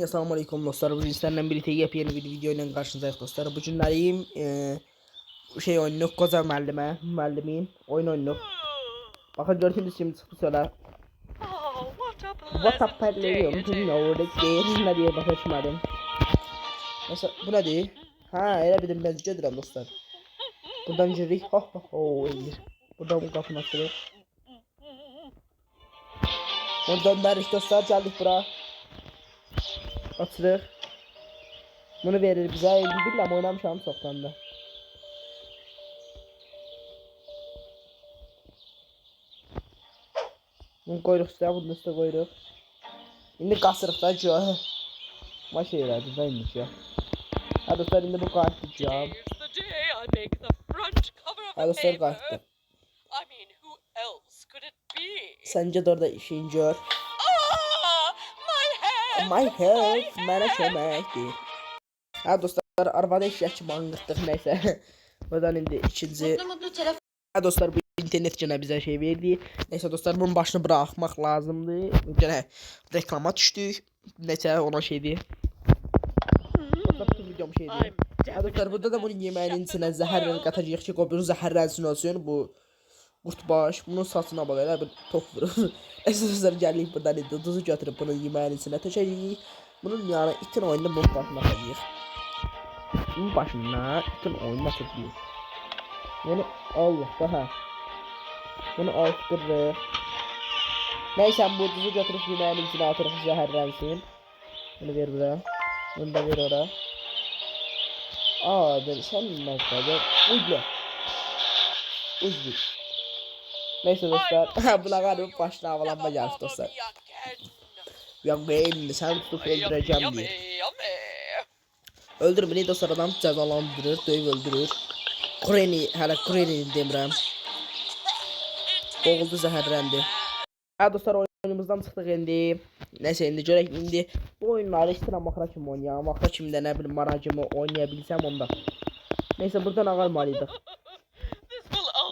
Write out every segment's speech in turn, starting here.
Assalamualaikum dostlar. Bugün sizlerle birlikte yepyeni bir video ile karşınızdayız dostlar. Bugünlerdeyim şey oynuyor Koza müellimin oyun oynuyor. Bakın gördüğünüz şimdi çıktı sonra. What a pleasant day to know the game ne diye bakışmadım. Mesela bu ne diye? Ha öyle bir benziyordur dostlar. Buradan jüri ho ho ho. Buradan bu kapı nasıl? Buradan da dostlar geldik buraya. Atılır. Bunu verir bize. Bilmem oynamışam çoktan da. Bunu koyuruq üstə, bunu üstə koyuruq. İndi qasırıq da cüya. Maş elədi da indi cüya. Ha dostlar, indi bu qayıtdı cüya. Ha dostlar, qayıtdı. Səncə də orada işin gör. My health mənə köməkdir. Ha dostlar, arvada işləkçi banqırtdıq neysə. Buradan indi ikinci. Ha dostlar, bu internet gene bize şey verdi. Neyse dostlar, bunun başını bırakmak lazımdı. Gene reklama düştük. Neyse ona şeydi. Dostlar, bütün videom şeydi. Ha dostlar, burada da bunun yemeğinin içine zəhərlə qatacağıq ki, o bir zəhərlənsin olsun. Bu qurtbaş, bunun saçına bak, elə bir top vurur. Neyse dostlar, gəldik buradan indi duzu götürüb bunun yemeğinin içine tökəcəyik. Bunun yani itin oyunda bunun başına atacağıq. Bunun başına itin oyunda atacağıq. Yani Allah daha. Bunu arttırırıq. Neyse bu duzu götürüp yemeğinin içine atırıq, zəhərlənsin. Bunu ver bura. Bunu da ver ora. Aa ben sen bilmez tabi. Uydu. Uydu. Neyse dostlar. Buna galiba başına havalanma gelmiş dostlar. Ya ben sen tutup öldüreceğim diye. Öldür beni dostlar, adam cezalandırır, döyüp öldürür. Kureni, hala Kureni demirəm. Boğuldu, zəhərləndi. Ha dostlar, oyunumuzdan çıxdıq indi. Neyse indi görək indi bu oyunları istəyirəm axıra kimi oynayam. Axıra kimi də nə bilim maracımı oynaya bilsəm onda. Neyse buradan ağalmalıyıq.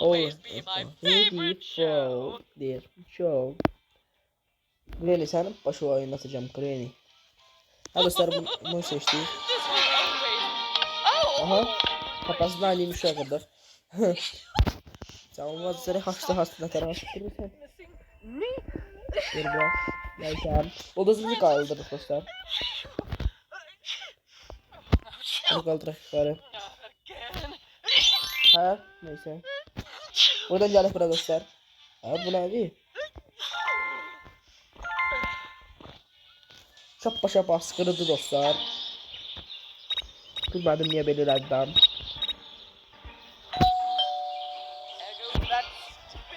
Ready for the show. Granny sen başı oynatacağım Granny. Ha dostlar, bunu seçtik. Aha. Papazını alayım şu kadar. Savunma üzere hasta tarafı kırırsan. Ver bırak. Neyse. O da sizi kaldırdık dostlar. Bunu kaldırdık bari. Ha neyse. Buradan gelip bırak dostlar. Ha bu ne abi? Şappa şappa sıkırdı dostlar. Bilmedim niye belirlendim.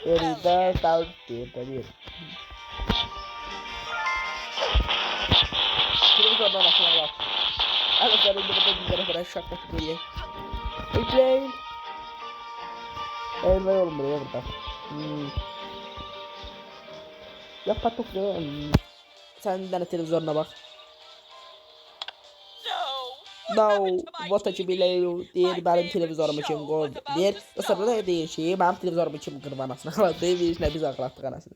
Erida kaldı tabii. Şimdi sonra nasıl var? Arkadaşlar şimdi burada güzel kadar şaka tutuyor. Bekleyin. Evet oğlum buraya burada. Yap patok ya. Sen de televizyona bak. No, votacı bile değil, benim televizyorum için gol değil. Dostlar burada değil şey, benim televizyorum için kırma anasını ağladı. Bir işine biz ağlattık anasını.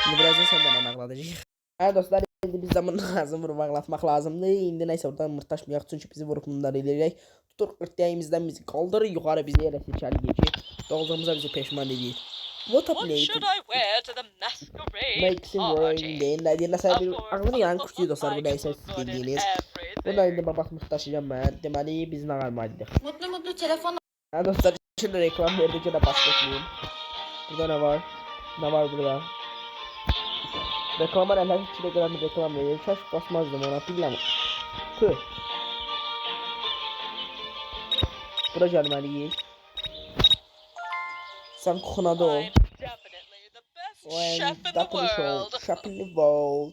Şimdi birazdan senden ağlatacağız. Evet dostlar, şimdi biz zaman lazım vurup ağlatmak lazımdı. Şimdi neyse oradan mırtaşmayak çünkü bizi vurup bunları ilerleyerek tutur ırtlayımızdan bizi kaldırır yukarı bizi ele seçer geçir. Doğduğumuza bizi peşman edeyim. What a play to makes him roaring değil. Dediğinde sen bir aklını yan kuşuyor dostlar, bu neyse bildiğiniz. Buna indi babak taşıyacağım ben. Demeli biz nagalmaydık. Mutlu telefon. Ha dostlar, şimdi reklam verdikçe de başlatmayayım. Burada ne var? Ne var burada? Reklama neler içine gelen bir reklam veriyor. Şaş basmazdım ona bilmem. Tüh. Bura gelmeliyiz. Sen kokuna da ol. Chef in the world.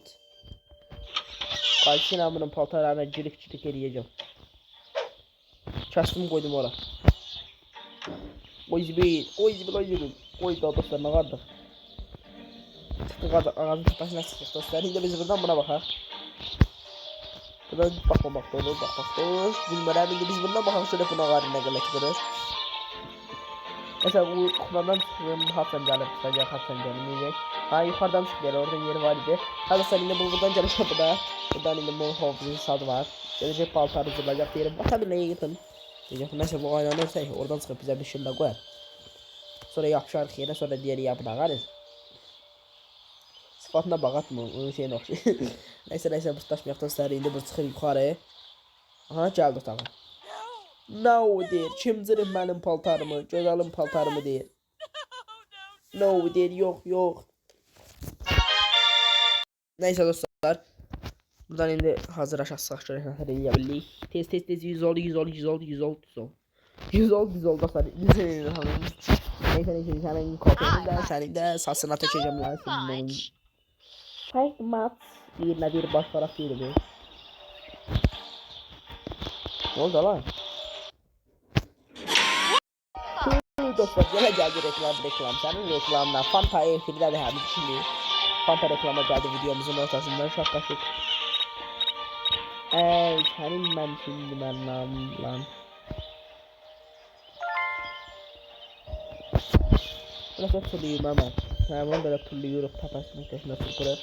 Kalsın amının paltarlarına cilik eləyəcəm. Kəstim koydum ora. Oy zibil. Oy da dostlar ne vardı? Çıktık ağzın tepesine çıktık dostlar. Şimdi biz buradan buna bakar. Buradan bakmamak da olur, bakmak da olur. Bilmem, biz bundan bakalım şöyle buna var ne kadar. Mesela bu kumandan çıkıyorum, Hasan gelip çıkacak, Hasan gelmeyecek. Ha yukarıdan çıkıyor, orada yeri var idi. Hadi sen yine buradan gelip kapıda. Buradan yine mor hovuzun sadı var. Gelecek paltarı zırlayacak diyelim. Batabileye gittin. Diyecek mesela bu oynanırsa oradan çıkıp bize bir şırla koyar. Sonra yapışar yere, sonra diğeri yapına karır. Sıfatına bakatma, onun şeyine okşay. Neyse bırtlaşmayaktan sarı indi, bir çıkır yukarı. Aha geldi tamam. No deyir, kim zırh mənim paltarımı, gözəlim paltarımı deyir. No deyir, yok. Neyse dostlar. Buradan indi hazır aşağısı görək nəsə eləyə Tez 100 oldu dostlar. Neyse sənin kopyanı da, sənin də sasına tökəcəm lan senin. Fight mat. Bir baş taraf değil bu. Ne oldu lan? Dostlar gene geldi reklam. Senin reklamına Fanta efirde de hem şimdi. Fanta reklama geldi videomuzun ortasından şapkaşık. Senin ben şimdi ben lan. Burası turluyum hemen. Hemen böyle turluyoruz tepesinin köşesine sürpürüp.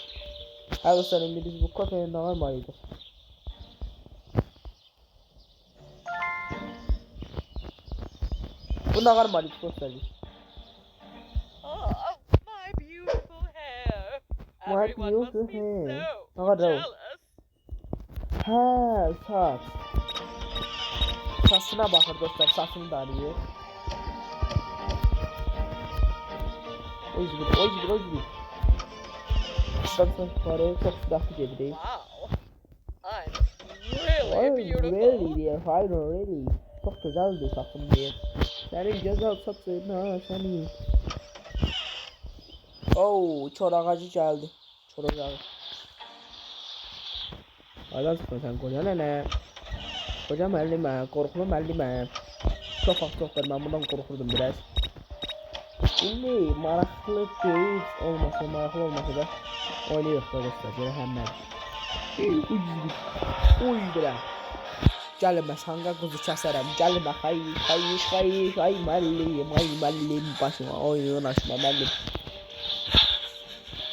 Her dostlar şimdi biz bu kafenin var mı ayıdır? Bu ne var mı ayıdır dostlar? My beautiful hair. Ne kadar o? Ha, saç. Saçına bakır dostlar, saçını da arıyor. Oy gibi. Bakın parayı çok silahlı gibi. Really dear, really. Çok güzel bir saçın diye. Senin güzel saçın ha senin. Çor ağacı geldi. Çor ağacı. Adam sen koca nene. Koca mellime, korkma mellime. Çok ben bundan korkurdum biraz. Şimdi maraklı değil maraklı olmasa da oynuyor dostlar. Böyle hemen. Uy bre. Gelme sanga kuzu keserem. Gelme hay mallim başıma oyun açma mallim.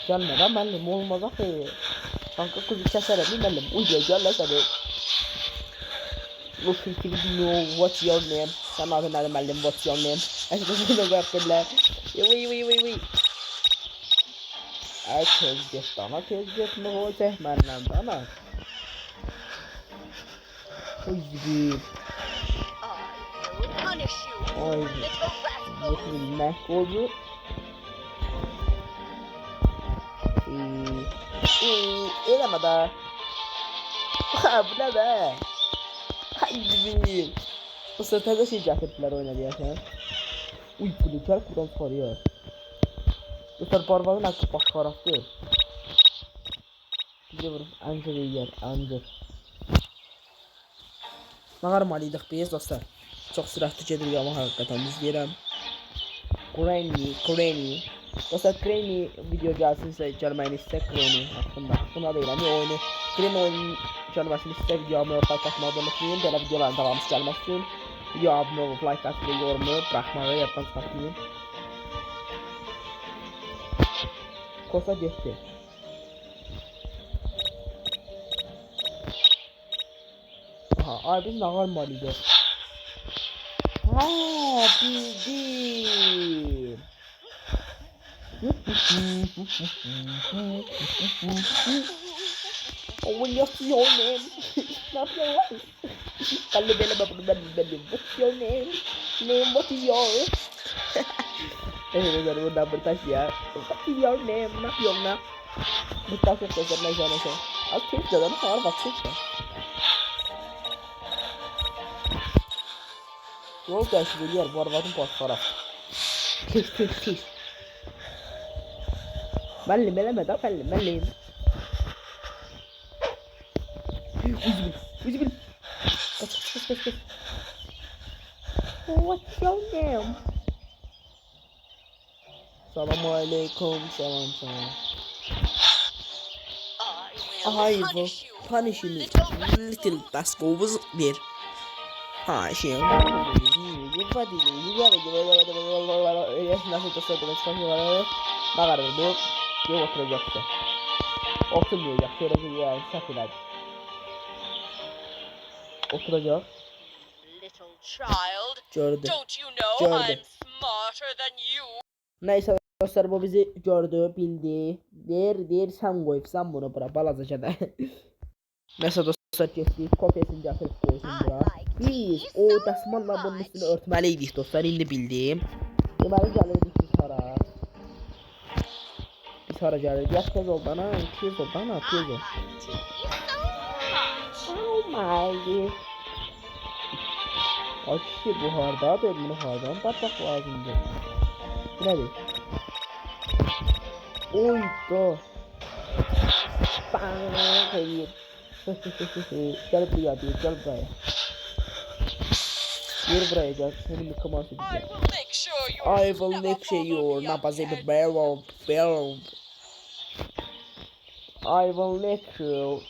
Gelme lan mallim olmaz akı. Sanga kuzu keserem mallim. Uy gel seni. Look into you, what's your name? Sen adın ne mallim, what's your name? Aşkım yaptılar. Uy. Tez get mi o tehmenden bana. Uy gibi. Ay. Bakın mahvoldu. Eleme da. Bu ne be? Haydi. Bu sırtada şey ceketler oynadı ya sen. Uy kulüçer kudan soruyor. Dostlar parmağın hakkı bak taraftı. Gidiyorum anca yer anca. Nağar malıydık biz dostlar. Çok süratli gedir ama hakikaten izləyirəm. Granny. Dostlar Granny video gəlsinsə gəlməyini istəyək Granny haqqında. Buna deyirəm oyunu. Granny oyunun gəlməsini istəyək videomu like atmağı unutmayın. Belə videoların davamı gəlmək üçün video abunə olub like atmayı, yorumu bırakmağı yaddan çıxartmayın. Kosa getdi. Aha, biz nağar malıydı. Ha, bildim. What's your name? What's your name? What's your name? What is yours? Bener udah bertas ya. What is your name? Ne yapıyorsun lan? Bertas yok neyse. Az keyif de lan var bak ya. Yol değişik yer bu arabanın fotoğraf. Kes. Mallim eleme da mallim. Üzgün. Kaç. What's your name? Selamun aleyküm. Selam. I will punish you. Little Basco was there. Ha şey. Nasıl dostlar burada çıkıyor. Bakarız bu. Bir oturacaktı. Oturmayacak. Şöyle bir yani sakılar. Oturacak. Gördü. Gördü. Neyse dostlar bu bizi gördü, bildi. Der sen koyup sen bunu bura balazaca da. Neyse dostlar geçtik. Kopyasını getirip koysun bura. Biz o dasmalla bunun üstünü örtmeliydik dostlar. İndi bildim. Deməli gəlirdik biz hara. Biz hara gəlirdik. Yaş tez ol bana. Tez ol bana. Tez ol. Oh my god. Ay kişi bu harda. Bunu hardan tapmaq lazımdır. Bu nədir? Oy da. Bang. Hayır. Gel buraya diyor. Gel buraya. Gel buraya gel. Seni mükemmel edeceğim. I will make sure you're not a barrel. I will make sure.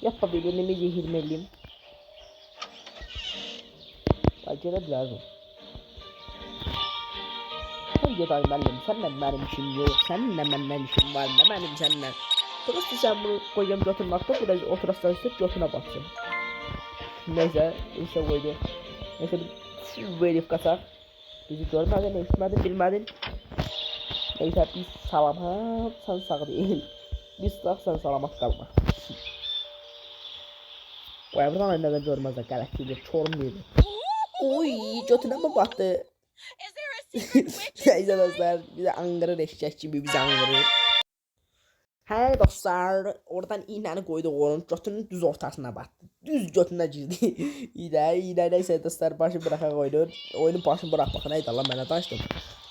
Yapabildiğimi zehirmeliyim. Acele lazım. Sen git aymalıyım. Seninle benim işim yok. Seninle benim işim var. Ne benim seninle. Burası sen bunu koyacağım götürmakta. Biraz oturastan sırf götüne baksın. Neyse. İşte koydu. Neyse bir herif kaçak. Bizi görmedin, işitmedin, bilmedin. Neyse biz salamat, sen sağ değil. Biz sağ, sen salamat kalma. O evden anneden görmezler, gerektiğidir, çorum değil. Oy, götüne mi battı? Neyse dostlar, bize angırır eşek gibi bize angırır. Hey dostlar, oradan iğnəni qoydu onun götünün düz ortasına battı. Düz götüne girdi. İğne neyse dostlar başı bıraqa qoydu. Oyunun başını bırakmaq neydi Allah mənə danışdım.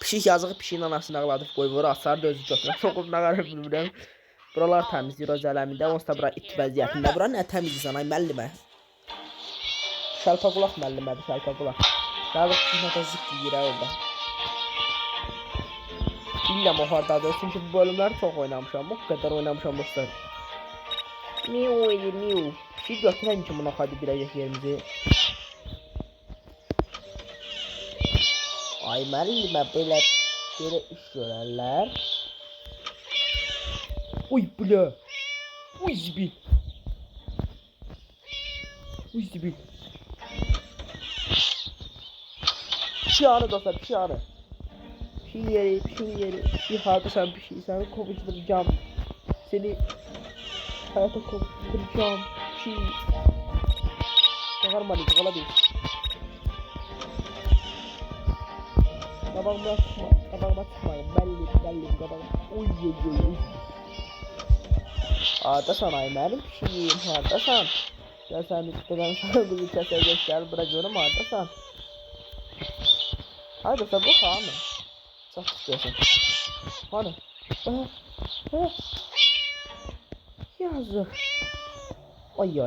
Pişik yazığı pişiyin anasını ağladıb qoyur, asar da özü götünə soxub nə qarıb bilmirəm. Buralar təmizdir o zələmində, onsuz da bura it vəziyyətində. Bura nə təmizdir ay müəllimə? Şəlpaqulaq müəllimədir, şəlpaqulaq. Daha da zik yiyir orada. Bilmem o hardadır çünkü bu bölümler çok oynamışam. O kadar oynamışam dostlar. Miu. Bir şey götüreyim ki buna hadi bilecek yerimizi. Ay müellime böyle iş görürler. Uy bula. Uy zibil. Bir şey anı dostlar, bir şey anı. Bir şey harbi sen bir şey, seni kovuşturacağım. Seni hayata kovuşturacağım. Bir şey. Çıkarma hadi, kala değil. Kabağıma çıkma, belli kabağıma. Oy. Hardasan ay benim şeyim, hardasan. Ya sen ben sana bizi kesecek gel bırakıyorum hardasan. Haydi sen bu ha mı? Çok istiyorsun. Hani? Yazık. Ay.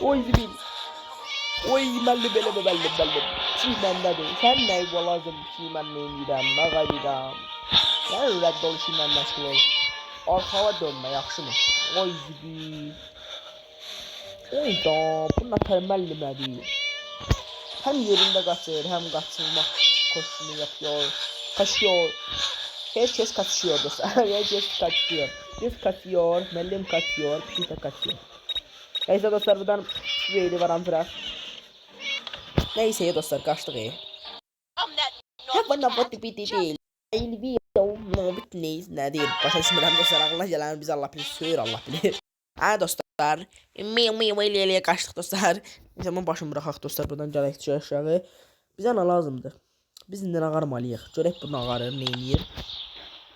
Oy zibil. Oy belli. Şimdiden değil. Sen ne lazım şimdiden neyden? Ne gayrıdan? Ben öyle dolu şimdiden meşgul ol. Arkaya dönme yaxşı mı? Oy zibil. Oyda bunlar təməllümədir. Hem yerinde kaçır hem kaçırmak koşunu yapıyor. Kaçıyor. Herkes kaçıyor dostlar. Herkes kaçıyor. Biz kaçıyor. Mellim kaçıyor. Bir şey de kaçıyor. Neyse dostlar buradan şurayı var antrak. Neyse dostlar kaçtık iyi. Bana batı biti değil. Video no bitneyiz ne değil. Başa düşmeden dostlar ağla gelen biz Allah bilir söyür Allah bilir. Ha dostlar. Miu ile kaçtık dostlar. Zaman başımı bırakaq dostlar buradan gələk aşağı. Bizə nə lazımdır? Biz indi nağarmalıyıq. Görək bu nağarır, neyniyir?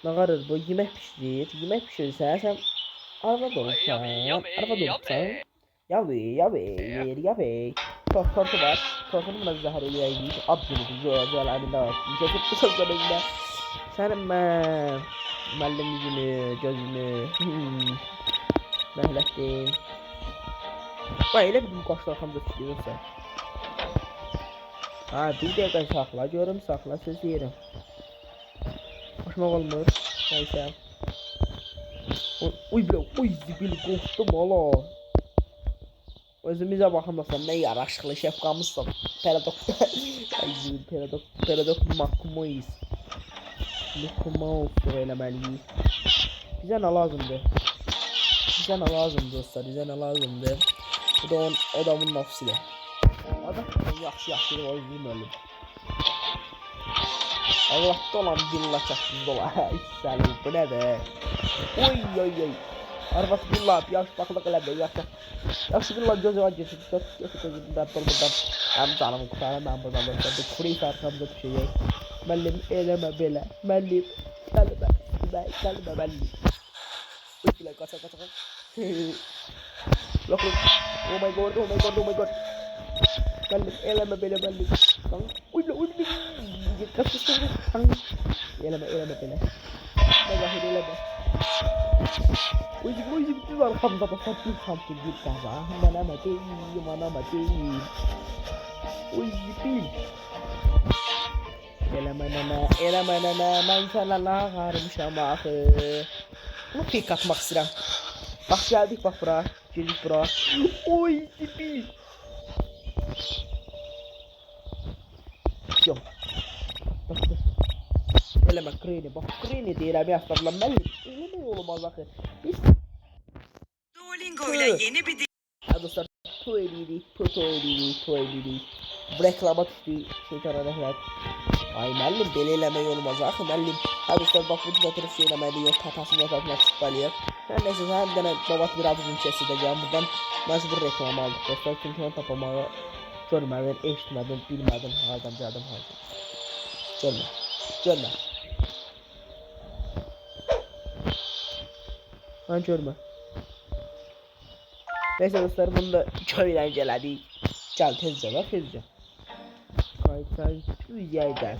Nağarır bu yemək pişirir. Yemək pişirirsə sən arvad olursan. Yavi. Tortu var. Tortunu buna zəhər eləyəydik. Abdülü güzel əlində var. Müzəkir bu sözlərində. Sənin müəllim yüzünü, gözünü məhlətdim. Elə bir qaşlar xamda düşürürsə. Ha bir dəqiqə saxla görüm, saxla söz deyirəm. Yapışmaq olmur. Neyse. Uy bro, uy zibil qorxdum hala. Özümüzə baxın dostlar, nə yaraşıqlı şəfqamızsan. Peradok. Ay zibil peradok makmoyuz. Makmoyuz eləməliyik. Bizə nə lazımdır? Bizə nə lazımdır dostlar, bizə nə lazımdır? Bu da adamın nafsidir. Adam yaxşı o yüzüm ölüm. Allah'ta olan villa çəkdiniz ola. Səlim, bu nədir? Oy. Arvası villa, yaş baxılıq elədir, yaxşı villa gözü var geçir. Gözümdən dolmadan. Həm canımı qurtarım, mən buradan dostlar. Bu free farkamda düşəcək. Müəllim, eləmə belə. Müəllim, gəlmə müəllim. Üç bilə, qaça. Yok. Oh my god. Müəllim, eləmə belə müəllim. Uy. Kaçıştır. Eləmə belə. Ne zahir eləmə. Uy, biz arkamda da satayım sanki bir kaza. Manama değil. Uy, bil. Eləmə, mən sənə lağarmışam axı. Bunu pek atmaq istəyirəm. Bax, gəldik, bax bura. Girdik bura. Oy, bil. Yok. Eləmə, kreni deyirəm, yaxlarla. Mənim, eləmə olmaz axı. Biz... Duolingo ile yeni bir Ha dostlar, tu elirik. Bu reklama düşdü, şeytana rəhmət. Ay müəllim, belə eləmək olmaz axı müəllim. Ha dostlar, bax bunu götürüb şey eləməli, yox, tatasını otaqına çıxmalıyıq. Hər neysə, hər dənə babat bir adı ünçəsi edəcəm. Buradan məcbur reklam aldık dostlar. Çünki onu tapamağı görmədim, eşitmədim, bilmədim, hardan gəldim. Görmə. Mən görmə. Neyse dostlar, bunu da köydən gələdik. Gəl, tezcə. Qayıtsan, tüyəydən.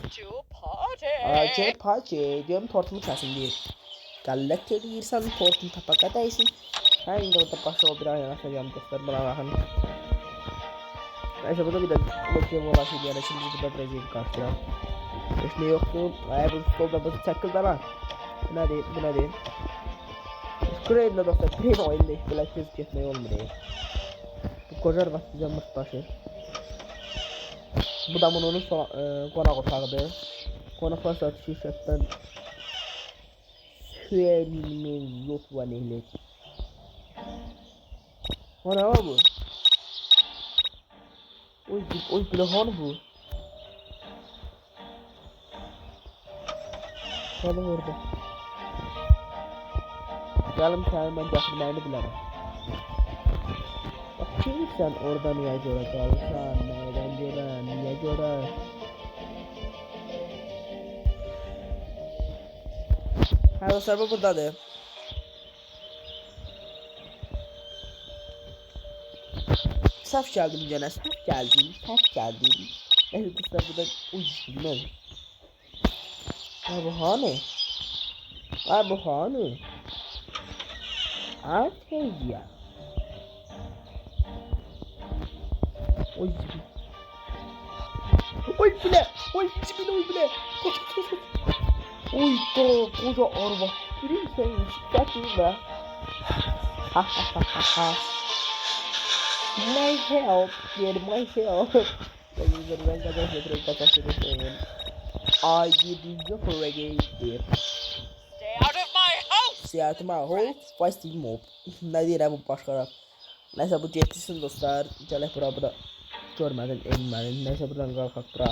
Acı parti. Diyorum, tortumu kəsin deyir. Qəllət edirsən, tortum tapaqa dəysin. Hə, indi orada başı o bir ay yanaşacağım dostlar, buna baxın. Neyse, burada bir de bakayım olasın yani, şimdi burada Brezilya karşıya. Hiç ne yoktu? Bu stolda bazı çakıldı lan. Bu ne değil? Ukrayna'da dostlar, Ukrayna oyunda hiç böyle söz kesmeyi olmuyor. Bu kocar bak bize mırt taşı. Bu da onun konak otağıdır. Konaklar satışı şarttan sürenimiz yok vanilya. O ne var bu? Oy telefon bu. Kalın orada. Gelin sen ben getirmeyini bilemem. Bak kim sen orada niye göre kalırsan? Niye göre? Ha dostlar bu buradadır. Saf geldim gene, saf geldim. Evet dostlar burada ucuzum. Bu hani? Arteya. Oy bile. Koş. Oy da koca araba. Göreyim sen şiddetli be. Ha. My help. Ben kadar yapıyorum. I did you for reggae. Stay out of my house. Why still mob? Ne diyeyim bu başka. Neyse bu jettisin dostlar. Gələk bura. Görmədin, elmədin. Neyse buradan qalxaq bura.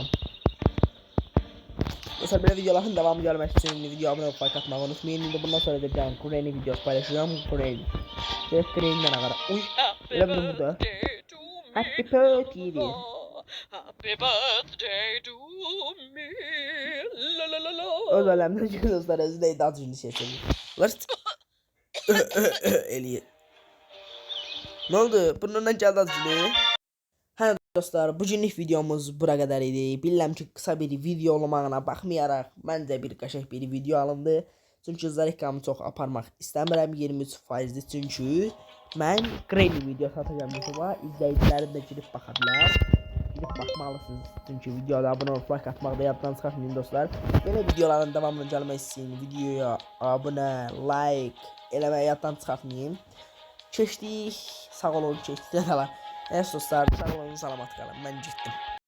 Dostlar böyle videoların devamı gelmek için videomu like atmayı unutmayın. Şimdi bundan sonra da ben Kur'an'ı videosu paylaşacağım. Kur'an'dan kadar. Uy. Öyle bir burada. Happy birthday diye. Happy birthday to me. La. O dönemde çünkü dostlar özündeydi az önce şey söyleyeyim. Eli. Ne oldu? Burnundan geldi az önce. Hə dostlar, bugünlük videomuz bura qədər idi. Bilirəm ki, qısa bir video olmağına baxmayaraq, məncə bir qəşəng bir video alındı. Çünki zarikamı çox aparmaq istəmirəm 23%-dir. Çünki mən Granny video satacağım YouTube'a. İzləyicilərim də girib baxa bilər. girib baxmalısınız. Çünki videoda abunə olub like atmağı da yaddan çıxartmayın dostlar. Belə videoların davamını gəlmək istəyin. Videoya abunə, like eləməyi yaddan çıxartmayın. Keçdik. Sağ olun, keçdik. Nəysə dostlar, sağ olun, salamat qalın. Mən getdim.